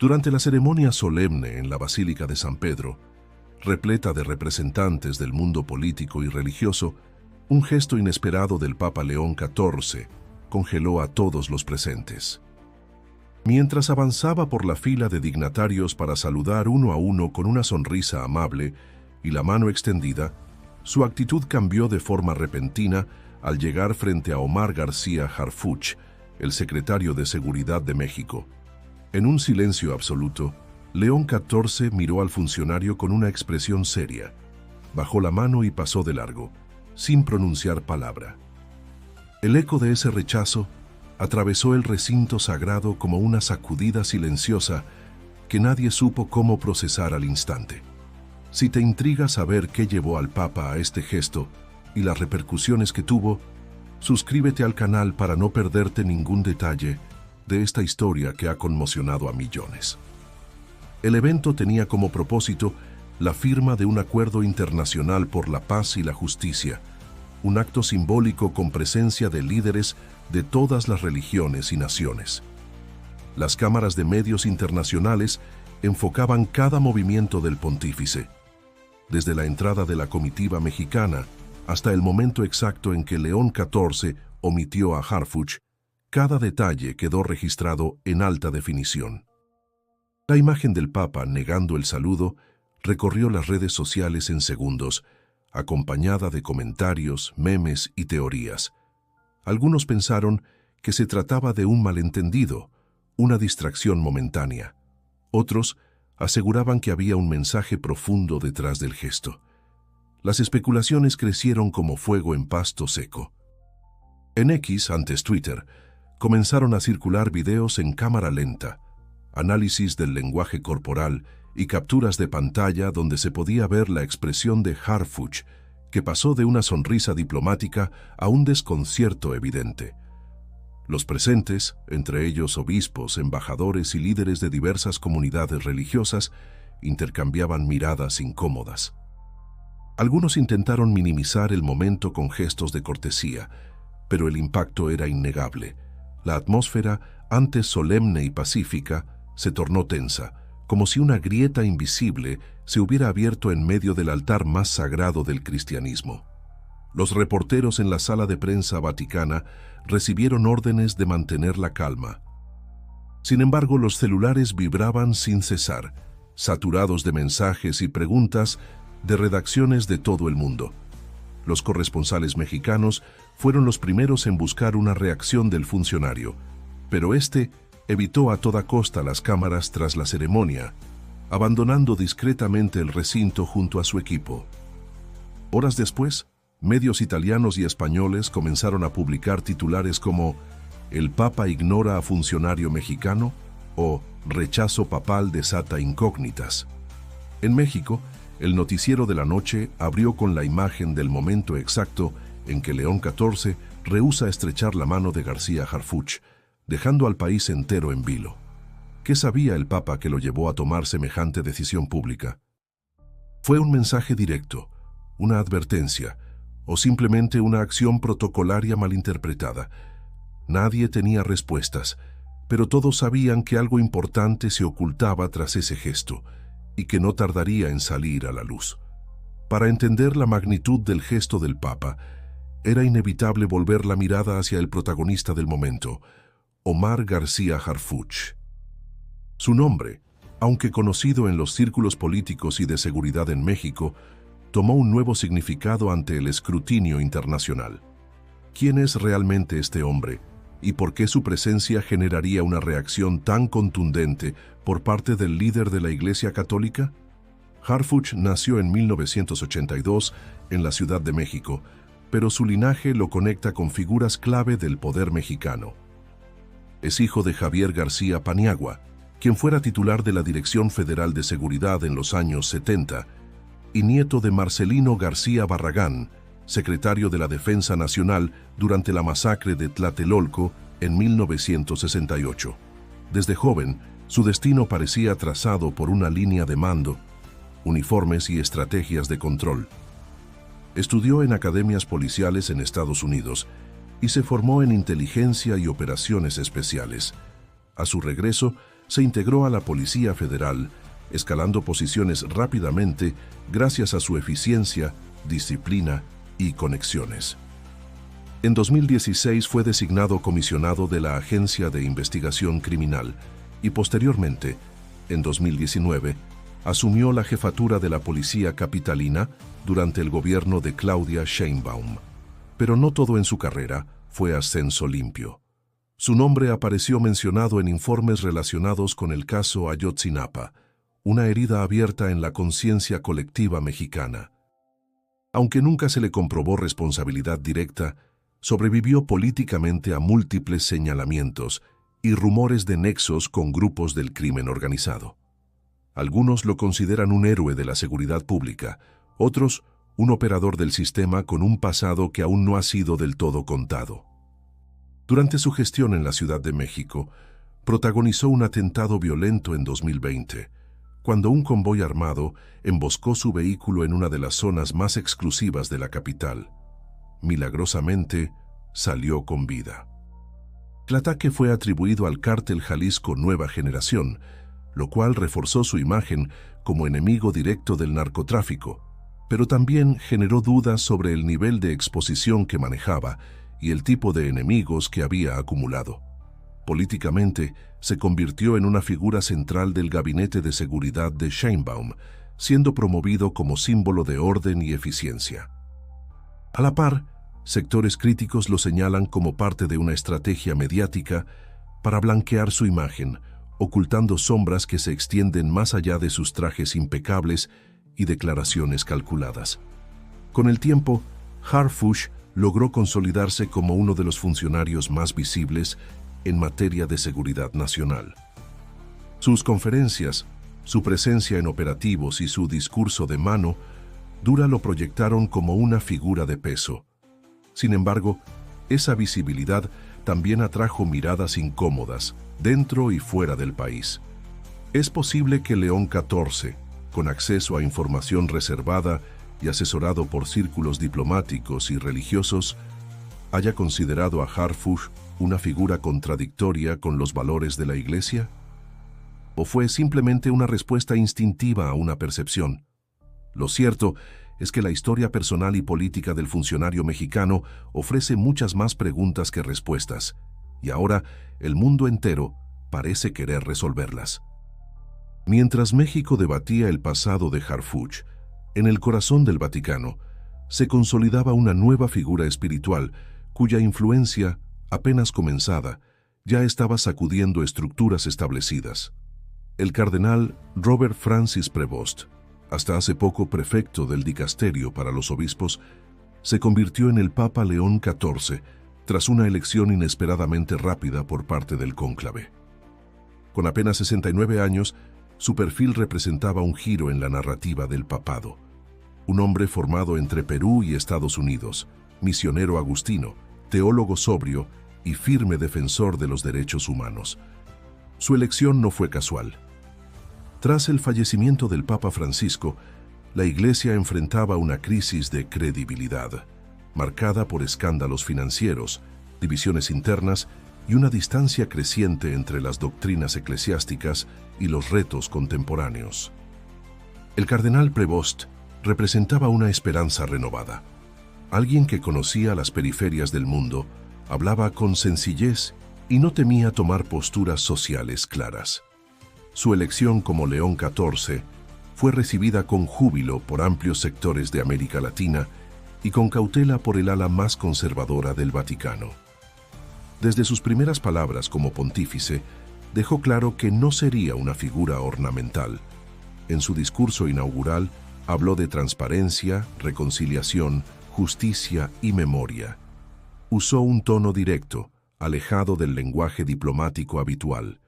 Durante la ceremonia solemne en la Basílica de San Pedro, repleta de representantes del mundo político y religioso, un gesto inesperado del Papa León XIV congeló a todos los presentes. Mientras avanzaba por la fila de dignatarios para saludar uno a uno con una sonrisa amable y la mano extendida, su actitud cambió de forma repentina al llegar frente a Omar García Harfuch, el secretario de Seguridad de México. En un silencio absoluto, León XIV miró al funcionario con una expresión seria, bajó la mano y pasó de largo, sin pronunciar palabra. El eco de ese rechazo atravesó el recinto sagrado como una sacudida silenciosa que nadie supo cómo procesar al instante. Si te intriga saber qué llevó al Papa a este gesto y las repercusiones que tuvo, suscríbete al canal para no perderte ningún detalle de esta historia que ha conmocionado a millones. El evento tenía como propósito la firma de un acuerdo internacional por la paz y la justicia, un acto simbólico con presencia de líderes de todas las religiones y naciones. Las cámaras de medios internacionales enfocaban cada movimiento del pontífice, desde la entrada de la comitiva mexicana hasta el momento exacto en que León XIV omitió a Harfuch. Cada detalle quedó registrado en alta definición. La imagen del Papa negando el saludo recorrió las redes sociales en segundos, acompañada de comentarios, memes y teorías. Algunos pensaron que se trataba de un malentendido, una distracción momentánea. Otros aseguraban que había un mensaje profundo detrás del gesto. Las especulaciones crecieron como fuego en pasto seco. En X, antes Twitter, comenzaron a circular videos en cámara lenta, análisis del lenguaje corporal y capturas de pantalla donde se podía ver la expresión de Harfuch, que pasó de una sonrisa diplomática a un desconcierto evidente. Los presentes, entre ellos obispos, embajadores y líderes de diversas comunidades religiosas, intercambiaban miradas incómodas. Algunos intentaron minimizar el momento con gestos de cortesía, pero el impacto era innegable. La atmósfera, antes solemne y pacífica, se tornó tensa, como si una grieta invisible se hubiera abierto en medio del altar más sagrado del cristianismo. Los reporteros en la sala de prensa vaticana recibieron órdenes de mantener la calma. Sin embargo, los celulares vibraban sin cesar, saturados de mensajes y preguntas de redacciones de todo el mundo. Los corresponsales mexicanos fueron los primeros en buscar una reacción del funcionario, pero este evitó a toda costa las cámaras tras la ceremonia, abandonando discretamente el recinto junto a su equipo. Horas después, medios italianos y españoles comenzaron a publicar titulares como «El Papa ignora a funcionario mexicano» o «Rechazo papal desata incógnitas». En México, el noticiero de la noche abrió con la imagen del momento exacto en que León XIV rehúsa estrechar la mano de García Harfuch, dejando al país entero en vilo. ¿Qué sabía el Papa que lo llevó a tomar semejante decisión pública? ¿Fue un mensaje directo, una advertencia, o simplemente una acción protocolaria malinterpretada? Nadie tenía respuestas, pero todos sabían que algo importante se ocultaba tras ese gesto y que no tardaría en salir a la luz. Para entender la magnitud del gesto del Papa, era inevitable volver la mirada hacia el protagonista del momento, Omar García Harfuch. Su nombre, aunque conocido en los círculos políticos y de seguridad en México, tomó un nuevo significado ante el escrutinio internacional. ¿Quién es realmente este hombre? ¿Y por qué su presencia generaría una reacción tan contundente por parte del líder de la Iglesia Católica? Harfuch nació en 1982 en la Ciudad de México, pero su linaje lo conecta con figuras clave del poder mexicano. Es hijo de Javier García Paniagua, quien fuera titular de la Dirección Federal de Seguridad en los años 70, y nieto de Marcelino García Barragán, secretario de la Defensa Nacional durante la masacre de Tlatelolco en 1968. Desde joven, su destino parecía trazado por una línea de mando, uniformes y estrategias de control. Estudió en academias policiales en Estados Unidos y se formó en inteligencia y operaciones especiales. A su regreso, se integró a la Policía Federal, escalando posiciones rápidamente gracias a su eficiencia, disciplina y conexiones. En 2016 fue designado comisionado de la Agencia de Investigación Criminal y posteriormente, en 2019, asumió la jefatura de la Policía Capitalina durante el gobierno de Claudia Sheinbaum. Pero no todo en su carrera fue ascenso limpio. Su nombre apareció mencionado en informes relacionados con el caso Ayotzinapa, una herida abierta en la conciencia colectiva mexicana. Aunque nunca se le comprobó responsabilidad directa, sobrevivió políticamente a múltiples señalamientos y rumores de nexos con grupos del crimen organizado. Algunos lo consideran un héroe de la seguridad pública, otros un operador del sistema con un pasado que aún no ha sido del todo contado. Durante su gestión en la Ciudad de México, protagonizó un atentado violento en 2020, cuando un convoy armado emboscó su vehículo en una de las zonas más exclusivas de la capital. Milagrosamente, salió con vida. El ataque fue atribuido al cártel Jalisco Nueva Generación, lo cual reforzó su imagen como enemigo directo del narcotráfico, pero también generó dudas sobre el nivel de exposición que manejaba y el tipo de enemigos que había acumulado. Políticamente, se convirtió en una figura central del gabinete de seguridad de Sheinbaum, siendo promovido como símbolo de orden y eficiencia. A la par, sectores críticos lo señalan como parte de una estrategia mediática para blanquear su imagen, ocultando sombras que se extienden más allá de sus trajes impecables y declaraciones calculadas. Con el tiempo, Harfuch logró consolidarse como uno de los funcionarios más visibles en materia de seguridad nacional. Sus conferencias, su presencia en operativos y su discurso de mano dura lo proyectaron como una figura de peso. Sin embargo, esa visibilidad también atrajo miradas incómodas dentro y fuera del país. Es posible que León XIV, con acceso a información reservada y asesorado por círculos diplomáticos y religiosos, haya considerado a Harfuch una figura contradictoria con los valores de la Iglesia? ¿O fue simplemente una respuesta instintiva a una percepción? Lo cierto es que la historia personal y política del funcionario mexicano ofrece muchas más preguntas que respuestas, y ahora el mundo entero parece querer resolverlas. Mientras México debatía el pasado de Harfuch, en el corazón del Vaticano se consolidaba una nueva figura espiritual cuya influencia, apenas comenzada, ya estaba sacudiendo estructuras establecidas. El cardenal Robert Francis Prevost, hasta hace poco prefecto del dicasterio para los obispos, se convirtió en el Papa León XIV tras una elección inesperadamente rápida por parte del cónclave. Con apenas 69 años, su perfil representaba un giro en la narrativa del papado. Un hombre formado entre Perú y Estados Unidos, misionero agustino, teólogo sobrio y firme defensor de los derechos humanos. Su elección no fue casual. Tras el fallecimiento del Papa Francisco, la Iglesia enfrentaba una crisis de credibilidad, marcada por escándalos financieros, divisiones internas y una distancia creciente entre las doctrinas eclesiásticas y los retos contemporáneos. El cardenal Prevost representaba una esperanza renovada. Alguien que conocía las periferias del mundo, hablaba con sencillez y no temía tomar posturas sociales claras. Su elección como León XIV fue recibida con júbilo por amplios sectores de América Latina y con cautela por el ala más conservadora del Vaticano. Desde sus primeras palabras como pontífice, dejó claro que no sería una figura ornamental. En su discurso inaugural, habló de transparencia, reconciliación, justicia y memoria. Usó un tono directo, alejado del lenguaje diplomático habitual.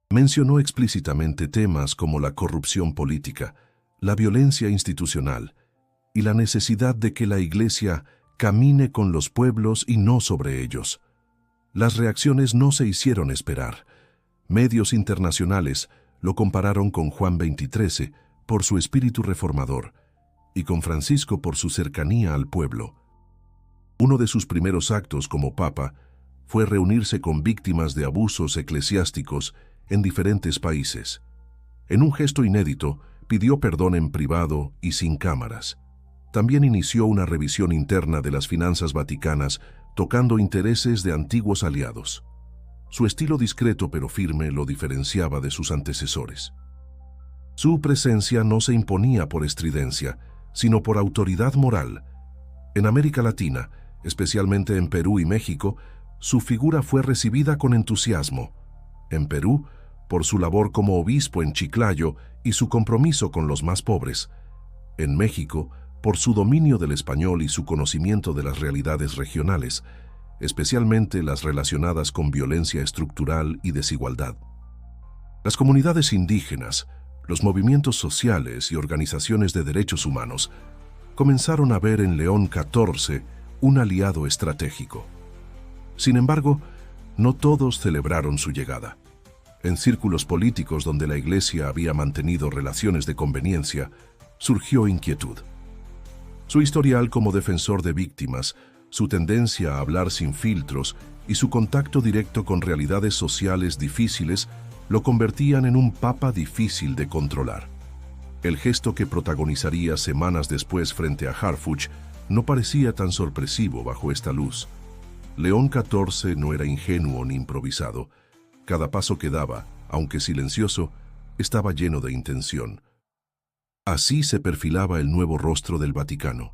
Mencionó explícitamente temas como la corrupción política, la violencia institucional y la necesidad de que la Iglesia camine con los pueblos y no sobre ellos. Las reacciones no se hicieron esperar. Medios internacionales lo compararon con Juan XXIII por su espíritu reformador y con Francisco por su cercanía al pueblo. Uno de sus primeros actos como papa fue reunirse con víctimas de abusos eclesiásticos en diferentes países. En un gesto inédito, pidió perdón en privado y sin cámaras. También inició una revisión interna de las finanzas vaticanas, tocando intereses de antiguos aliados. Su estilo discreto pero firme lo diferenciaba de sus antecesores. Su presencia no se imponía por estridencia, sino por autoridad moral. En América Latina, especialmente en Perú y México, su figura fue recibida con entusiasmo. En Perú, por su labor como obispo en Chiclayo y su compromiso con los más pobres. En México, por su dominio del español y su conocimiento de las realidades regionales, especialmente las relacionadas con violencia estructural y desigualdad. Las comunidades indígenas, los movimientos sociales y organizaciones de derechos humanos comenzaron a ver en León XIV un aliado estratégico. Sin embargo, no todos celebraron su llegada. En círculos políticos donde la Iglesia había mantenido relaciones de conveniencia, surgió inquietud. Su historial como defensor de víctimas, su tendencia a hablar sin filtros y su contacto directo con realidades sociales difíciles lo convertían en un papa difícil de controlar. El gesto que protagonizaría semanas después frente a Harfuch no parecía tan sorpresivo bajo esta luz. León XIV no era ingenuo ni improvisado. Cada paso que daba, aunque silencioso, estaba lleno de intención. Así se perfilaba el nuevo rostro del Vaticano,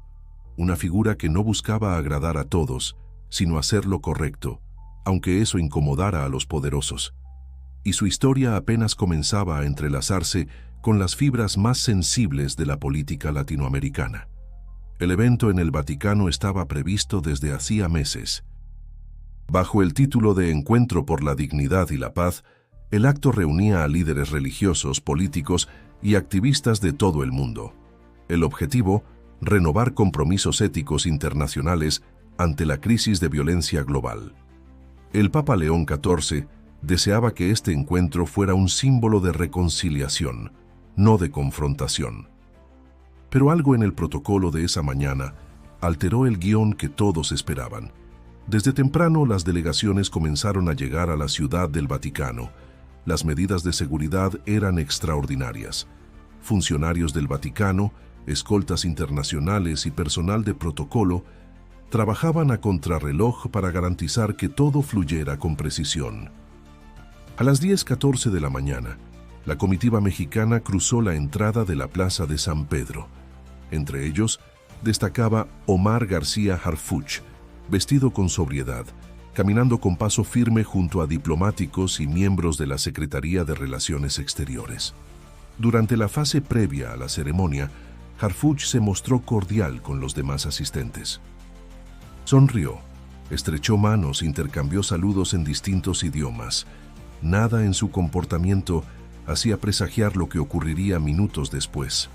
una figura que no buscaba agradar a todos, sino hacer lo correcto, aunque eso incomodara a los poderosos. Y su historia apenas comenzaba a entrelazarse con las fibras más sensibles de la política latinoamericana. El evento en el Vaticano estaba previsto desde hacía meses. Bajo el título de Encuentro por la Dignidad y la Paz, el acto reunía a líderes religiosos, políticos y activistas de todo el mundo. El objetivo, renovar compromisos éticos internacionales ante la crisis de violencia global. El Papa León XIV deseaba que este encuentro fuera un símbolo de reconciliación, no de confrontación. Pero algo en el protocolo de esa mañana alteró el guión que todos esperaban. Desde temprano las delegaciones comenzaron a llegar a la Ciudad del Vaticano. Las medidas de seguridad eran extraordinarias. Funcionarios del Vaticano, escoltas internacionales y personal de protocolo trabajaban a contrarreloj para garantizar que todo fluyera con precisión. A las 10:14 de la mañana, la comitiva mexicana cruzó la entrada de la Plaza de San Pedro. Entre ellos, destacaba Omar García Harfuch, vestido con sobriedad, caminando con paso firme junto a diplomáticos y miembros de la Secretaría de Relaciones Exteriores. Durante la fase previa a la ceremonia, Harfuch se mostró cordial con los demás asistentes. Sonrió, estrechó manos, intercambió saludos en distintos idiomas. Nada en su comportamiento hacía presagiar lo que ocurriría minutos después.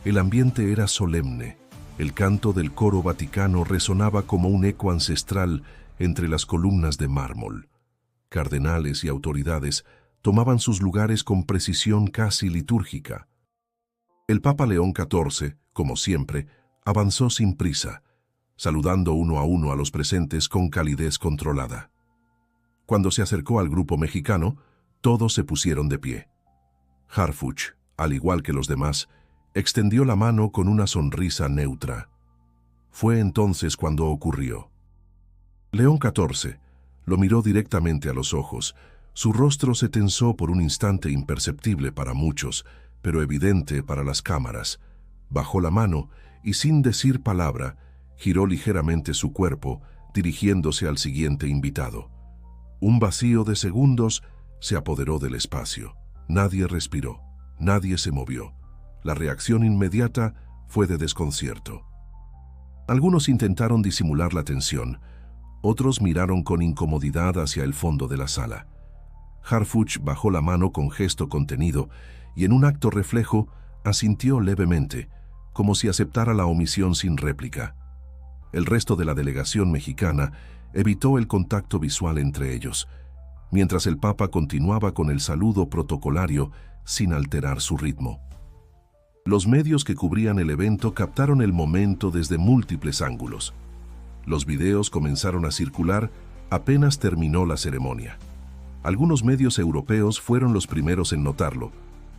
El ambiente era solemne. El canto del coro vaticano resonaba como un eco ancestral entre las columnas de mármol. Cardenales y autoridades tomaban sus lugares con precisión casi litúrgica. El Papa León XIV, como siempre, avanzó sin prisa, saludando uno a los presentes con calidez controlada. Cuando se acercó al grupo mexicano, todos se pusieron de pie. Harfuch, al igual que los demás, extendió la mano con una sonrisa neutra. Fue entonces cuando ocurrió. León XIV lo miró directamente a los ojos. Su rostro se tensó por un instante imperceptible para muchos, pero evidente para las cámaras. Bajó la mano y, sin decir palabra, giró ligeramente su cuerpo, dirigiéndose al siguiente invitado. Un vacío de segundos se apoderó del espacio. Nadie respiró, nadie se movió. La reacción inmediata fue de desconcierto. Algunos intentaron disimular la tensión, otros miraron con incomodidad hacia el fondo de la sala. Harfuch bajó la mano con gesto contenido y en un acto reflejo asintió levemente, como si aceptara la omisión sin réplica. El resto de la delegación mexicana evitó el contacto visual entre ellos, mientras el Papa continuaba con el saludo protocolario sin alterar su ritmo. Los medios que cubrían el evento captaron el momento desde múltiples ángulos. Los videos comenzaron a circular apenas terminó la ceremonia. Algunos medios europeos fueron los primeros en notarlo,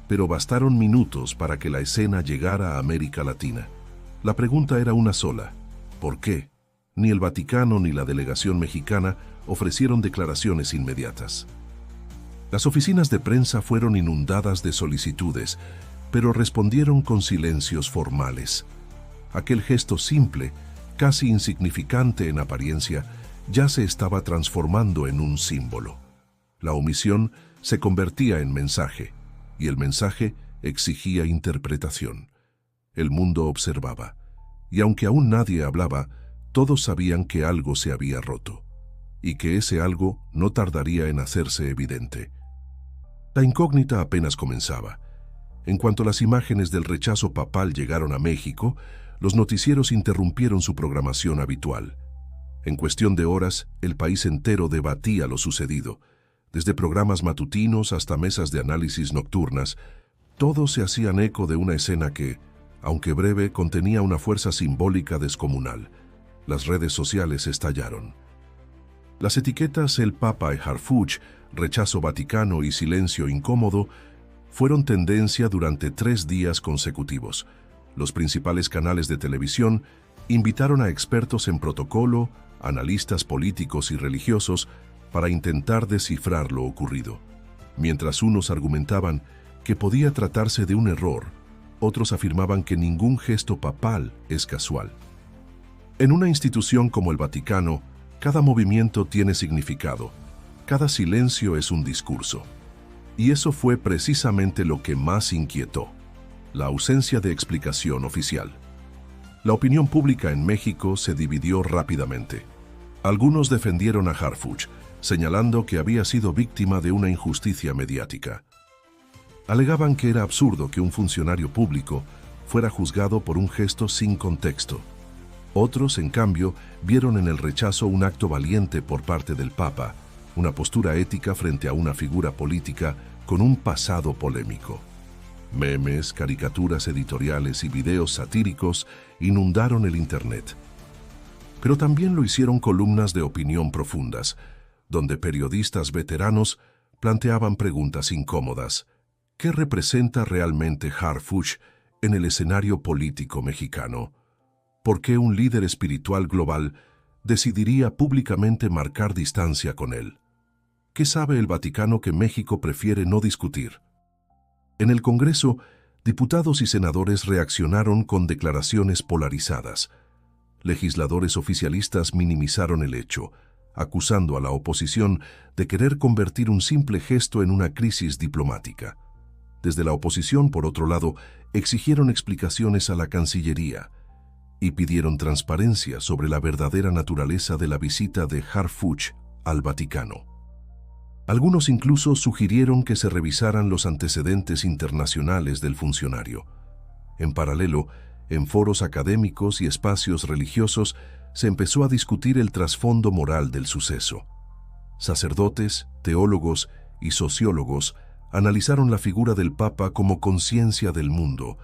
pero bastaron minutos para que la escena llegara a América Latina. La pregunta era una sola: ¿por qué? Ni el Vaticano ni la delegación mexicana ofrecieron declaraciones inmediatas. Las oficinas de prensa fueron inundadas de solicitudes, pero respondieron con silencios formales. Aquel gesto simple, casi insignificante en apariencia, ya se estaba transformando en un símbolo. La omisión se convertía en mensaje, y el mensaje exigía interpretación. El mundo observaba, y aunque aún nadie hablaba, todos sabían que algo se había roto, y que ese algo no tardaría en hacerse evidente. La incógnita apenas comenzaba. En cuanto las imágenes del rechazo papal llegaron a México, los noticieros interrumpieron su programación habitual. En cuestión de horas, el país entero debatía lo sucedido. Desde programas matutinos hasta mesas de análisis nocturnas, todos se hacían eco de una escena que, aunque breve, contenía una fuerza simbólica descomunal. Las redes sociales estallaron. Las etiquetas "El Papa y Harfuch", "Rechazo Vaticano" y "Silencio incómodo" fueron tendencia durante 3 días consecutivos. Los principales canales de televisión invitaron a expertos en protocolo, analistas políticos y religiosos para intentar descifrar lo ocurrido. Mientras unos argumentaban que podía tratarse de un error, otros afirmaban que ningún gesto papal es casual. En una institución como el Vaticano, cada movimiento tiene significado, cada silencio es un discurso. Y eso fue precisamente lo que más inquietó: la ausencia de explicación oficial. La opinión pública en México se dividió rápidamente. Algunos defendieron a Harfuch, señalando que había sido víctima de una injusticia mediática. Alegaban que era absurdo que un funcionario público fuera juzgado por un gesto sin contexto. Otros, en cambio, vieron en el rechazo un acto valiente por parte del Papa, una postura ética frente a una figura política con un pasado polémico. Memes, caricaturas editoriales y videos satíricos inundaron el Internet. Pero también lo hicieron columnas de opinión profundas, donde periodistas veteranos planteaban preguntas incómodas. ¿Qué representa realmente Harfuch en el escenario político mexicano? ¿Por qué un líder espiritual global decidiría públicamente marcar distancia con él? ¿Qué sabe el Vaticano que México prefiere no discutir? En el Congreso, diputados y senadores reaccionaron con declaraciones polarizadas. Legisladores oficialistas minimizaron el hecho, acusando a la oposición de querer convertir un simple gesto en una crisis diplomática. Desde la oposición, por otro lado, exigieron explicaciones a la Cancillería y pidieron transparencia sobre la verdadera naturaleza de la visita de Harfuch al Vaticano. Algunos incluso sugirieron que se revisaran los antecedentes internacionales del funcionario. En paralelo, en foros académicos y espacios religiosos se empezó a discutir el trasfondo moral del suceso. Sacerdotes, teólogos y sociólogos analizaron la figura del Papa como conciencia del mundo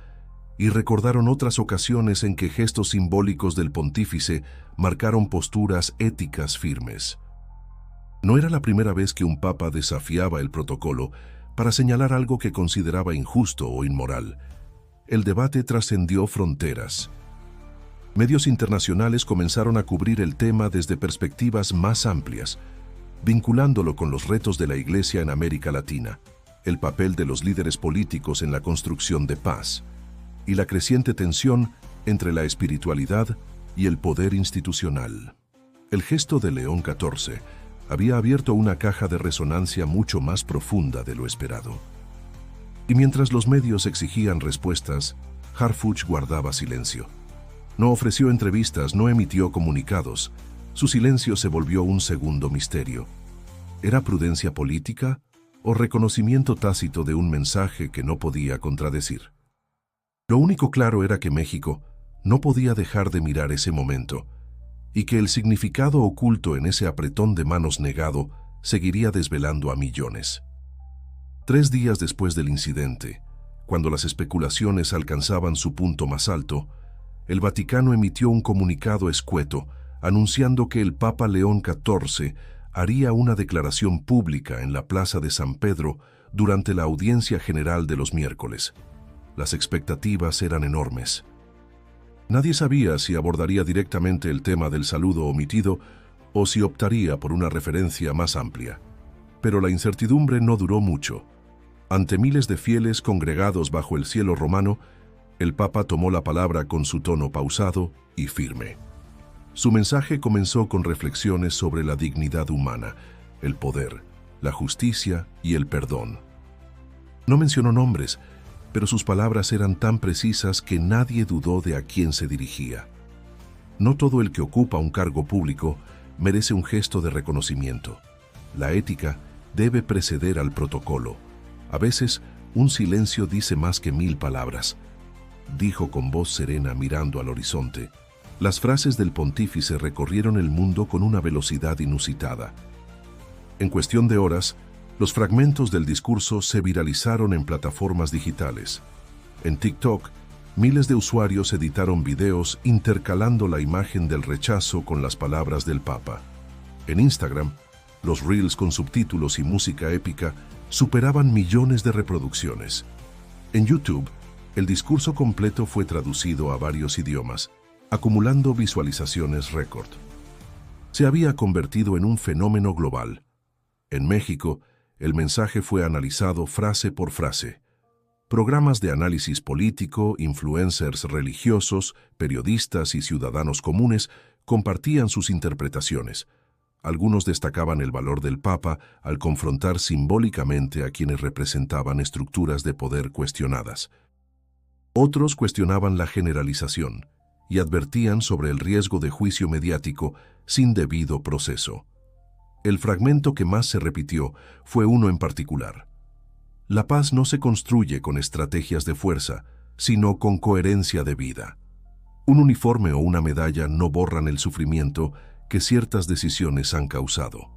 y recordaron otras ocasiones en que gestos simbólicos del pontífice marcaron posturas éticas firmes. No era la primera vez que un papa desafiaba el protocolo para señalar algo que consideraba injusto o inmoral. El debate trascendió fronteras. Medios internacionales comenzaron a cubrir el tema desde perspectivas más amplias, vinculándolo con los retos de la Iglesia en América Latina, el papel de los líderes políticos en la construcción de paz y la creciente tensión entre la espiritualidad y el poder institucional. El gesto de León XIV había abierto una caja de resonancia mucho más profunda de lo esperado. Y mientras los medios exigían respuestas, Harfuch guardaba silencio. No ofreció entrevistas, no emitió comunicados. Su silencio se volvió un segundo misterio. ¿Era prudencia política o reconocimiento tácito de un mensaje que no podía contradecir? Lo único claro era que México no podía dejar de mirar ese momento, y que el significado oculto en ese apretón de manos negado seguiría desvelando a millones. 3 días después del incidente, cuando las especulaciones alcanzaban su punto más alto, el Vaticano emitió un comunicado escueto anunciando que el Papa León XIV haría una declaración pública en la Plaza de San Pedro durante la audiencia general de los miércoles. Las expectativas eran enormes. Nadie sabía si abordaría directamente el tema del saludo omitido o si optaría por una referencia más amplia. Pero la incertidumbre no duró mucho. Ante miles de fieles congregados bajo el cielo romano, el Papa tomó la palabra con su tono pausado y firme. Su mensaje comenzó con reflexiones sobre la dignidad humana, el poder, la justicia y el perdón. No mencionó nombres, pero sus palabras eran tan precisas que nadie dudó de a quién se dirigía. No todo el que ocupa un cargo público merece un gesto de reconocimiento. La ética debe preceder al protocolo. A veces, un silencio dice más que 1000 palabras. Dijo con voz serena mirando al horizonte. Las frases del pontífice recorrieron el mundo con una velocidad inusitada. En cuestión de horas, los fragmentos del discurso se viralizaron en plataformas digitales. En TikTok, miles de usuarios editaron videos intercalando la imagen del rechazo con las palabras del Papa. En Instagram, los reels con subtítulos y música épica superaban millones de reproducciones. En YouTube, el discurso completo fue traducido a varios idiomas, acumulando visualizaciones récord. Se había convertido en un fenómeno global. En México, el mensaje fue analizado frase por frase. Programas de análisis político, influencers religiosos, periodistas y ciudadanos comunes compartían sus interpretaciones. Algunos destacaban el valor del Papa al confrontar simbólicamente a quienes representaban estructuras de poder cuestionadas. Otros cuestionaban la generalización y advertían sobre el riesgo de juicio mediático sin debido proceso. El fragmento que más se repitió fue uno en particular. La paz no se construye con estrategias de fuerza, sino con coherencia de vida. Un uniforme o una medalla no borran el sufrimiento que ciertas decisiones han causado.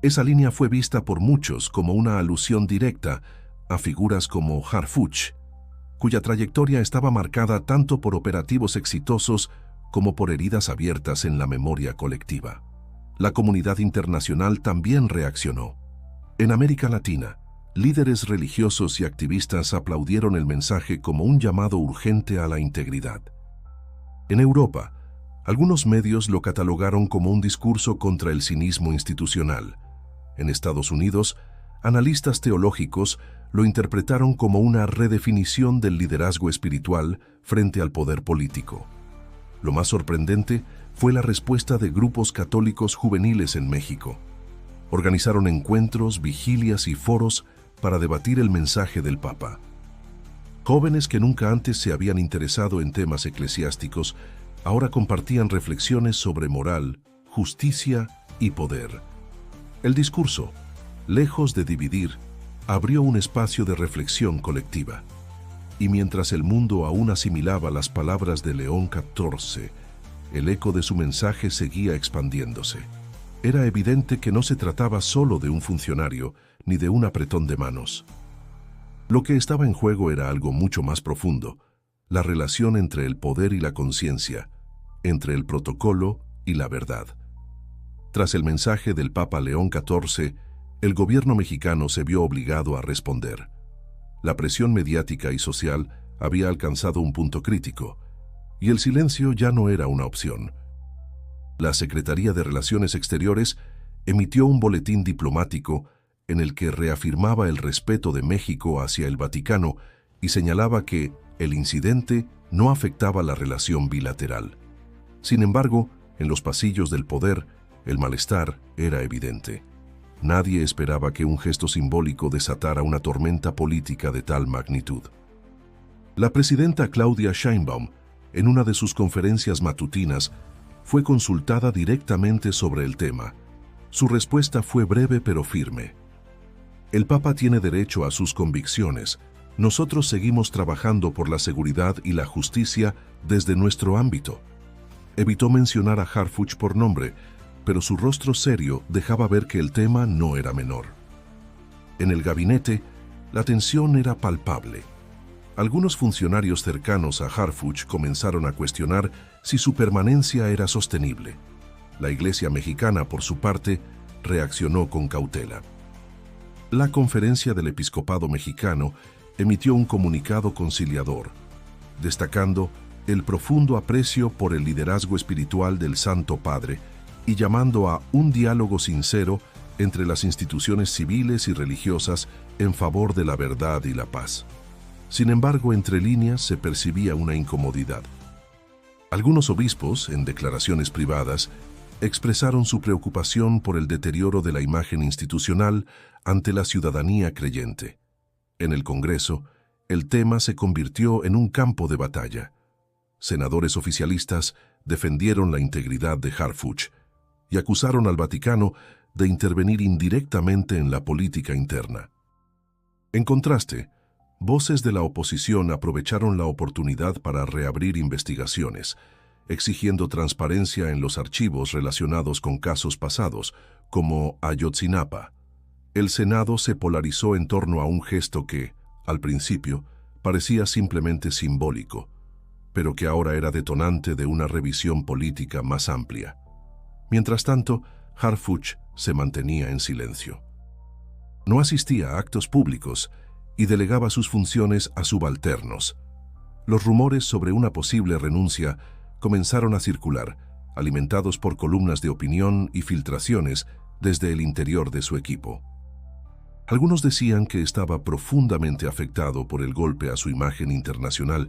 Esa línea fue vista por muchos como una alusión directa a figuras como Harfuch, cuya trayectoria estaba marcada tanto por operativos exitosos como por heridas abiertas en la memoria colectiva. La comunidad internacional también reaccionó. En América Latina, líderes religiosos y activistas aplaudieron el mensaje como un llamado urgente a la integridad. En Europa, algunos medios lo catalogaron como un discurso contra el cinismo institucional. En Estados Unidos, analistas teológicos lo interpretaron como una redefinición del liderazgo espiritual frente al poder político. Lo más sorprendente fue la respuesta de grupos católicos juveniles en México. Organizaron encuentros, vigilias y foros para debatir el mensaje del Papa. Jóvenes que nunca antes se habían interesado en temas eclesiásticos ahora compartían reflexiones sobre moral, justicia y poder. El discurso, lejos de dividir, abrió un espacio de reflexión colectiva. Y mientras el mundo aún asimilaba las palabras de León XIV, el eco de su mensaje seguía expandiéndose. Era evidente que no se trataba solo de un funcionario ni de un apretón de manos. Lo que estaba en juego era algo mucho más profundo, la relación entre el poder y la conciencia, entre el protocolo y la verdad. Tras el mensaje del Papa León XIV, el gobierno mexicano se vio obligado a responder. La presión mediática y social había alcanzado un punto crítico, y el silencio ya no era una opción. La Secretaría de Relaciones Exteriores emitió un boletín diplomático en el que reafirmaba el respeto de México hacia el Vaticano y señalaba que el incidente no afectaba la relación bilateral. Sin embargo, en los pasillos del poder, el malestar era evidente. Nadie esperaba que un gesto simbólico desatara una tormenta política de tal magnitud. La presidenta Claudia Sheinbaum, en una de sus conferencias matutinas, fue consultada directamente sobre el tema. Su respuesta fue breve pero firme. El Papa tiene derecho a sus convicciones. Nosotros seguimos trabajando por la seguridad y la justicia desde nuestro ámbito. Evitó mencionar a Harfuch por nombre, pero su rostro serio dejaba ver que el tema no era menor. En el gabinete, la tensión era palpable. Algunos funcionarios cercanos a Harfuch comenzaron a cuestionar si su permanencia era sostenible. La Iglesia mexicana, por su parte, reaccionó con cautela. La Conferencia del Episcopado Mexicano emitió un comunicado conciliador, destacando el profundo aprecio por el liderazgo espiritual del Santo Padre y llamando a un diálogo sincero entre las instituciones civiles y religiosas en favor de la verdad y la paz. Sin embargo, entre líneas se percibía una incomodidad. Algunos obispos, en declaraciones privadas, expresaron su preocupación por el deterioro de la imagen institucional ante la ciudadanía creyente. En el Congreso, el tema se convirtió en un campo de batalla. Senadores oficialistas defendieron la integridad de Harfuch y acusaron al Vaticano de intervenir indirectamente en la política interna. En contraste, voces de la oposición aprovecharon la oportunidad para reabrir investigaciones, exigiendo transparencia en los archivos relacionados con casos pasados, como Ayotzinapa. El Senado se polarizó en torno a un gesto que, al principio, parecía simplemente simbólico, pero que ahora era detonante de una revisión política más amplia. Mientras tanto, Harfuch se mantenía en silencio. No asistía a actos públicos y delegaba sus funciones a subalternos. Los rumores sobre una posible renuncia comenzaron a circular, alimentados por columnas de opinión y filtraciones desde el interior de su equipo. Algunos decían que estaba profundamente afectado por el golpe a su imagen internacional.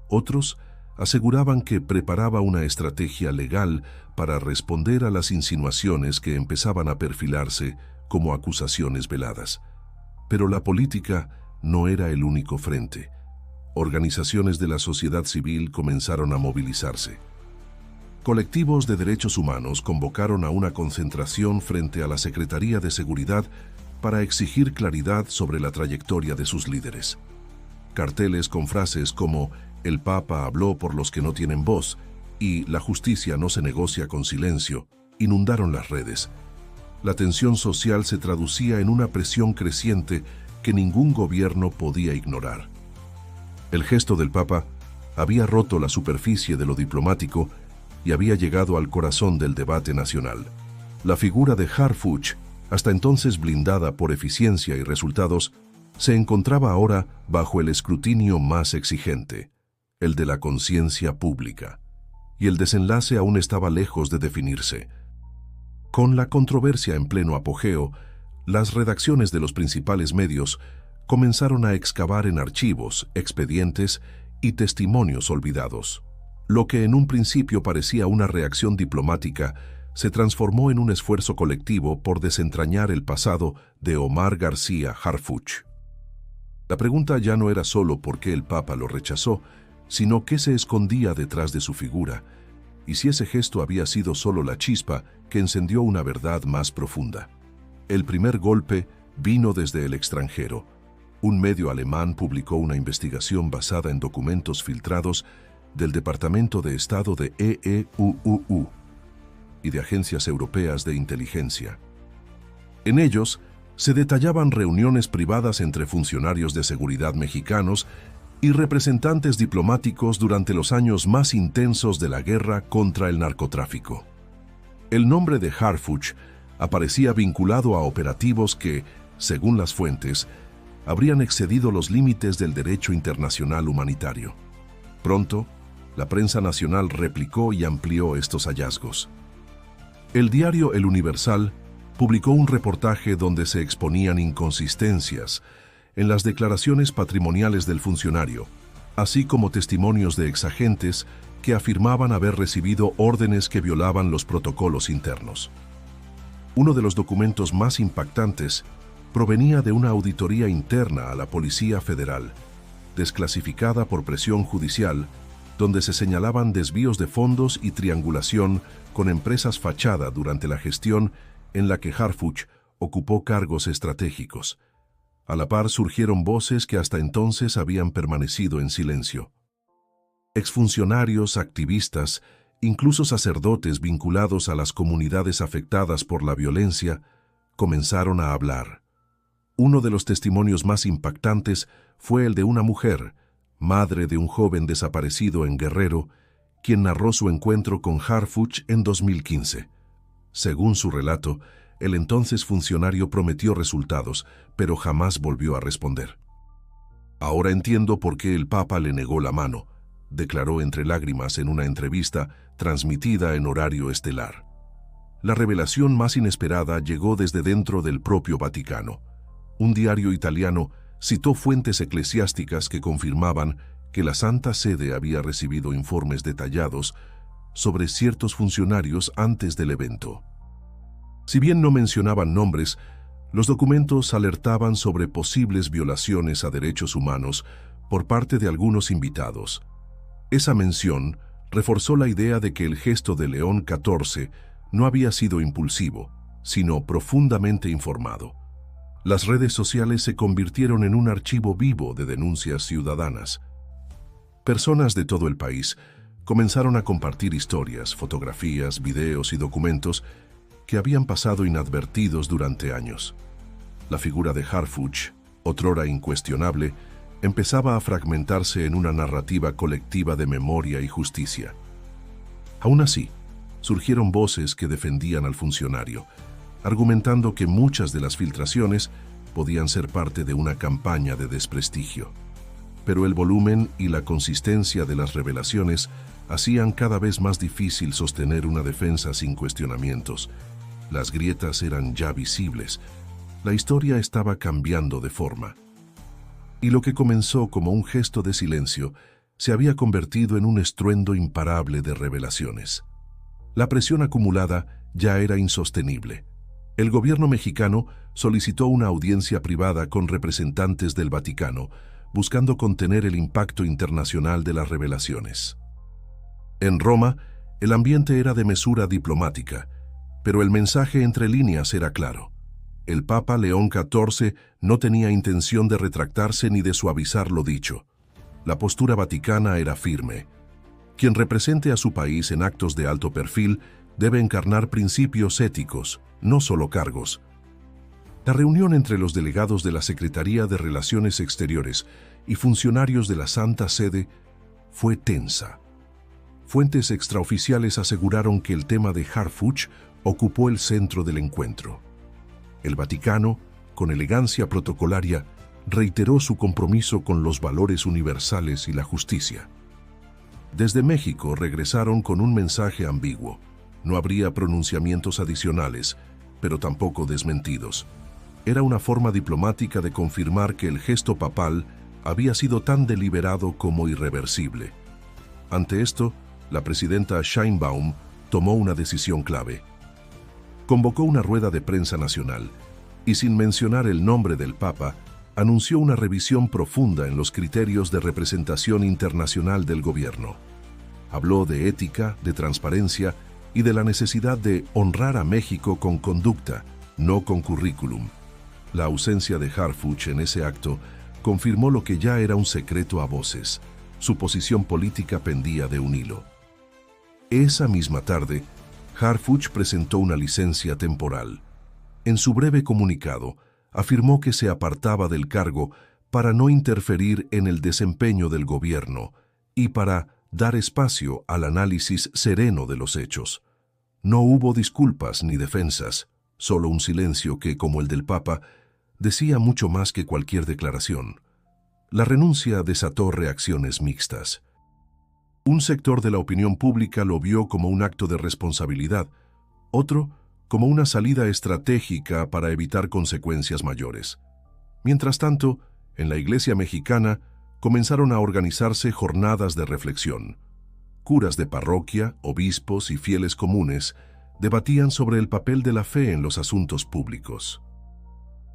Otros aseguraban que preparaba una estrategia legal para responder a las insinuaciones que empezaban a perfilarse como acusaciones veladas. Pero la política no era el único frente. Organizaciones de la sociedad civil comenzaron a movilizarse. Colectivos de derechos humanos convocaron a una concentración frente a la Secretaría de Seguridad para exigir claridad sobre la trayectoria de sus líderes. Carteles con frases como «El Papa habló por los que no tienen voz» y «La justicia no se negocia con silencio» inundaron las redes. La tensión social se traducía en una presión creciente que ningún gobierno podía ignorar. El gesto del Papa había roto la superficie de lo diplomático y había llegado al corazón del debate nacional. La figura de Harfuch, hasta entonces blindada por eficiencia y resultados, se encontraba ahora bajo el escrutinio más exigente, el de la conciencia pública, y el desenlace aún estaba lejos de definirse. Con la controversia en pleno apogeo, las redacciones de los principales medios comenzaron a excavar en archivos, expedientes y testimonios olvidados. Lo que en un principio parecía una reacción diplomática se transformó en un esfuerzo colectivo por desentrañar el pasado de Omar García Harfuch. La pregunta ya no era solo por qué el Papa lo rechazó, sino qué se escondía detrás de su figura, y si ese gesto había sido solo la chispa que encendió una verdad más profunda. El primer golpe vino desde el extranjero. Un medio alemán publicó una investigación basada en documentos filtrados del Departamento de Estado de EEUU y de agencias europeas de inteligencia. En ellos se detallaban reuniones privadas entre funcionarios de seguridad mexicanos y representantes diplomáticos durante los años más intensos de la guerra contra el narcotráfico. El nombre de Harfuch aparecía vinculado a operativos que, según las fuentes, habrían excedido los límites del derecho internacional humanitario. Pronto, la prensa nacional replicó y amplió estos hallazgos. El diario El Universal publicó un reportaje donde se exponían inconsistencias en las declaraciones patrimoniales del funcionario, así como testimonios de exagentes que afirmaban haber recibido órdenes que violaban los protocolos internos. Uno de los documentos más impactantes provenía de una auditoría interna a la Policía Federal, desclasificada por presión judicial, donde se señalaban desvíos de fondos y triangulación con empresas fachada durante la gestión en la que Harfuch ocupó cargos estratégicos. A la par surgieron voces que hasta entonces habían permanecido en silencio. Exfuncionarios, activistas, incluso sacerdotes vinculados a las comunidades afectadas por la violencia, comenzaron a hablar. Uno de los testimonios más impactantes fue el de una mujer, madre de un joven desaparecido en Guerrero, quien narró su encuentro con Harfuch en 2015. Según su relato, el entonces funcionario prometió resultados, pero jamás volvió a responder. «Ahora entiendo por qué el Papa le negó la mano», declaró entre lágrimas en una entrevista transmitida en horario estelar. La revelación más inesperada llegó desde dentro del propio Vaticano. Un diario italiano citó fuentes eclesiásticas que confirmaban que la Santa Sede había recibido informes detallados sobre ciertos funcionarios antes del evento. Si bien no mencionaban nombres, los documentos alertaban sobre posibles violaciones a derechos humanos por parte de algunos invitados. Esa mención reforzó la idea de que el gesto de León XIV no había sido impulsivo, sino profundamente informado. Las redes sociales se convirtieron en un archivo vivo de denuncias ciudadanas. Personas de todo el país comenzaron a compartir historias, fotografías, videos y documentos que habían pasado inadvertidos durante años. La figura de Harfuch, otrora incuestionable, empezaba a fragmentarse en una narrativa colectiva de memoria y justicia. Aún así, surgieron voces que defendían al funcionario, argumentando que muchas de las filtraciones podían ser parte de una campaña de desprestigio. Pero el volumen y la consistencia de las revelaciones hacían cada vez más difícil sostener una defensa sin cuestionamientos. Las grietas eran ya visibles. La historia estaba cambiando de forma. Y lo que comenzó como un gesto de silencio se había convertido en un estruendo imparable de revelaciones. La presión acumulada ya era insostenible. El gobierno mexicano solicitó una audiencia privada con representantes del Vaticano, buscando contener el impacto internacional de las revelaciones. En Roma, el ambiente era de mesura diplomática, pero el mensaje entre líneas era claro. El Papa León XIV no tenía intención de retractarse ni de suavizar lo dicho. La postura vaticana era firme. Quien represente a su país en actos de alto perfil debe encarnar principios éticos, no solo cargos. La reunión entre los delegados de la Secretaría de Relaciones Exteriores y funcionarios de la Santa Sede fue tensa. Fuentes extraoficiales aseguraron que el tema de Harfuch ocupó el centro del encuentro. El Vaticano, con elegancia protocolaria, reiteró su compromiso con los valores universales y la justicia. Desde México regresaron con un mensaje ambiguo. No habría pronunciamientos adicionales, pero tampoco desmentidos. Era una forma diplomática de confirmar que el gesto papal había sido tan deliberado como irreversible. Ante esto, la presidenta Sheinbaum tomó una decisión clave. Convocó una rueda de prensa nacional y, sin mencionar el nombre del Papa, anunció una revisión profunda en los criterios de representación internacional del gobierno. Habló de ética, de transparencia y de la necesidad de honrar a México con conducta, no con currículum. La ausencia de Harfuch en ese acto confirmó lo que ya era un secreto a voces. Su posición política pendía de un hilo. Esa misma tarde, Harfuch presentó una licencia temporal. En su breve comunicado, afirmó que se apartaba del cargo para no interferir en el desempeño del gobierno y para dar espacio al análisis sereno de los hechos. No hubo disculpas ni defensas, solo un silencio que, como el del Papa, decía mucho más que cualquier declaración. La renuncia desató reacciones mixtas. Un sector de la opinión pública lo vio como un acto de responsabilidad, otro como una salida estratégica para evitar consecuencias mayores. Mientras tanto, en la Iglesia mexicana comenzaron a organizarse jornadas de reflexión. Curas de parroquia, obispos y fieles comunes debatían sobre el papel de la fe en los asuntos públicos.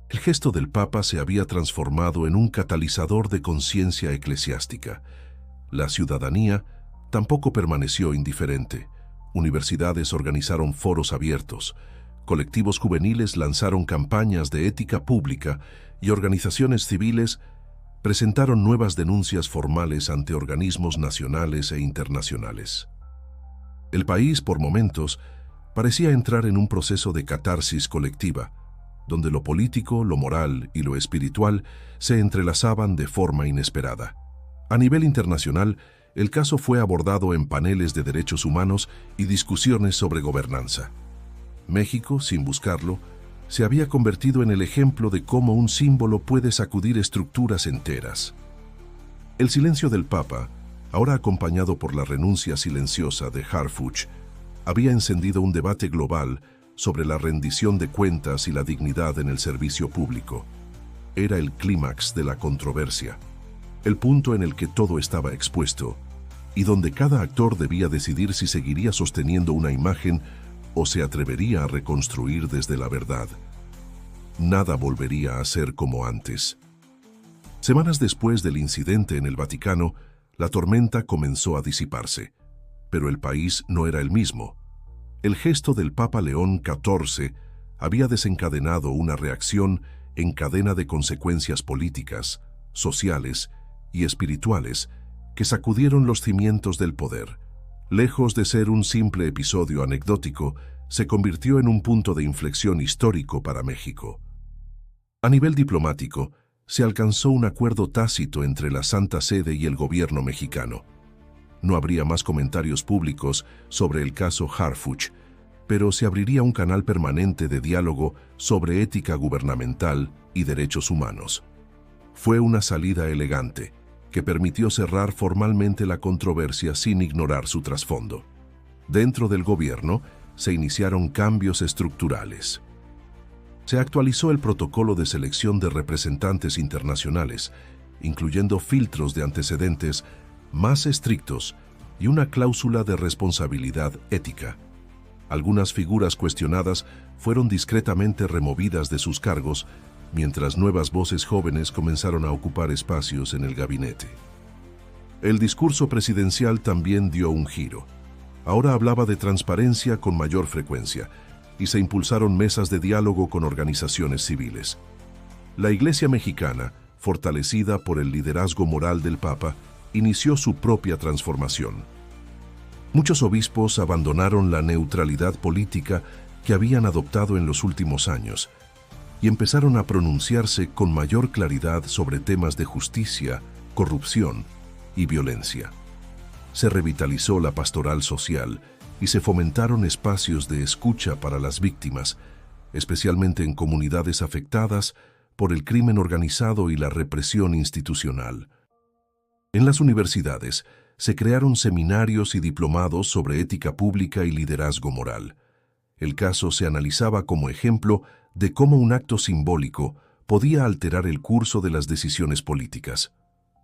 El gesto del Papa se había transformado en un catalizador de conciencia eclesiástica. La ciudadanía tampoco permaneció indiferente. Universidades organizaron foros abiertos, colectivos juveniles lanzaron campañas de ética pública y organizaciones civiles presentaron nuevas denuncias formales ante organismos nacionales e internacionales. El país, por momentos, parecía entrar en un proceso de catarsis colectiva, donde lo político, lo moral y lo espiritual se entrelazaban de forma inesperada. A nivel internacional, el caso fue abordado en paneles de derechos humanos y discusiones sobre gobernanza. México, sin buscarlo, se había convertido en el ejemplo de cómo un símbolo puede sacudir estructuras enteras. El silencio del Papa, ahora acompañado por la renuncia silenciosa de Harfuch, había encendido un debate global sobre la rendición de cuentas y la dignidad en el servicio público. Era el clímax de la controversia, el punto en el que todo estaba expuesto y donde cada actor debía decidir si seguiría sosteniendo una imagen o se atrevería a reconstruir desde la verdad. Nada volvería a ser como antes. Semanas después del incidente en el Vaticano, la tormenta comenzó a disiparse, pero el país no era el mismo. El gesto del Papa León XIV había desencadenado una reacción en cadena de consecuencias políticas, sociales y espirituales que sacudieron los cimientos del poder. Lejos de ser un simple episodio anecdótico, se convirtió en un punto de inflexión histórico para México. A nivel diplomático, se alcanzó un acuerdo tácito entre la Santa Sede y el gobierno mexicano. No habría más comentarios públicos sobre el caso Harfuch, pero se abriría un canal permanente de diálogo sobre ética gubernamental y derechos humanos. Fue una salida elegante, que permitió cerrar formalmente la controversia sin ignorar su trasfondo. Dentro del gobierno, se iniciaron cambios estructurales. Se actualizó el protocolo de selección de representantes internacionales, incluyendo filtros de antecedentes más estrictos y una cláusula de responsabilidad ética. Algunas figuras cuestionadas fueron discretamente removidas de sus cargos, mientras nuevas voces jóvenes comenzaron a ocupar espacios en el gabinete. El discurso presidencial también dio un giro. Ahora hablaba de transparencia con mayor frecuencia, y se impulsaron mesas de diálogo con organizaciones civiles. La Iglesia mexicana, fortalecida por el liderazgo moral del Papa, inició su propia transformación. Muchos obispos abandonaron la neutralidad política que habían adoptado en los últimos años y empezaron a pronunciarse con mayor claridad sobre temas de justicia, corrupción y violencia. Se revitalizó la pastoral social y se fomentaron espacios de escucha para las víctimas, especialmente en comunidades afectadas por el crimen organizado y la represión institucional. En las universidades se crearon seminarios y diplomados sobre ética pública y liderazgo moral. El caso se analizaba como ejemplo de cómo un acto simbólico podía alterar el curso de las decisiones políticas.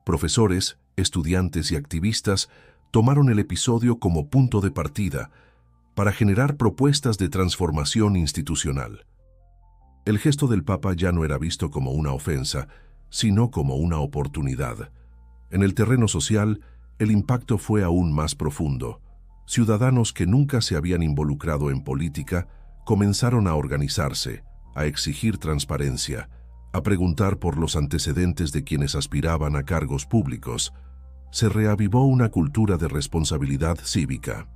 Profesores, estudiantes y activistas tomaron el episodio como punto de partida para generar propuestas de transformación institucional. El gesto del Papa ya no era visto como una ofensa, sino como una oportunidad. En el terreno social, el impacto fue aún más profundo. Ciudadanos que nunca se habían involucrado en política comenzaron a organizarse, a exigir transparencia, a preguntar por los antecedentes de quienes aspiraban a cargos públicos. Se reavivó una cultura de responsabilidad cívica.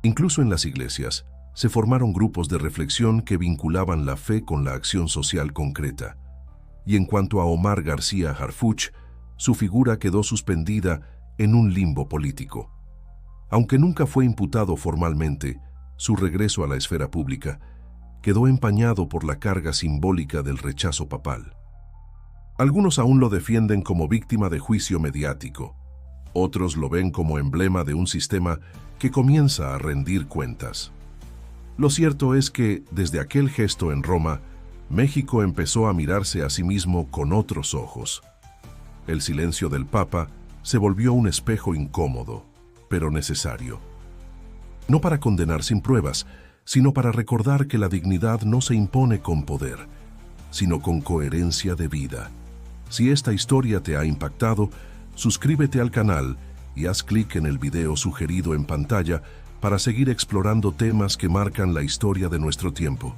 Incluso en las iglesias, se formaron grupos de reflexión que vinculaban la fe con la acción social concreta. Y en cuanto a Omar García Harfuch, su figura quedó suspendida en un limbo político. Aunque nunca fue imputado formalmente, su regreso a la esfera pública quedó empañado por la carga simbólica del rechazo papal. Algunos aún lo defienden como víctima de juicio mediático. Otros lo ven como emblema de un sistema que comienza a rendir cuentas. Lo cierto es que, desde aquel gesto en Roma, México empezó a mirarse a sí mismo con otros ojos. El silencio del Papa se volvió un espejo incómodo, pero necesario. No para condenar sin pruebas, sino para recordar que la dignidad no se impone con poder, sino con coherencia de vida. Si esta historia te ha impactado, suscríbete al canal y haz clic en el video sugerido en pantalla para seguir explorando temas que marcan la historia de nuestro tiempo.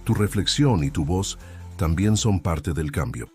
Tu reflexión y tu voz también son parte del cambio.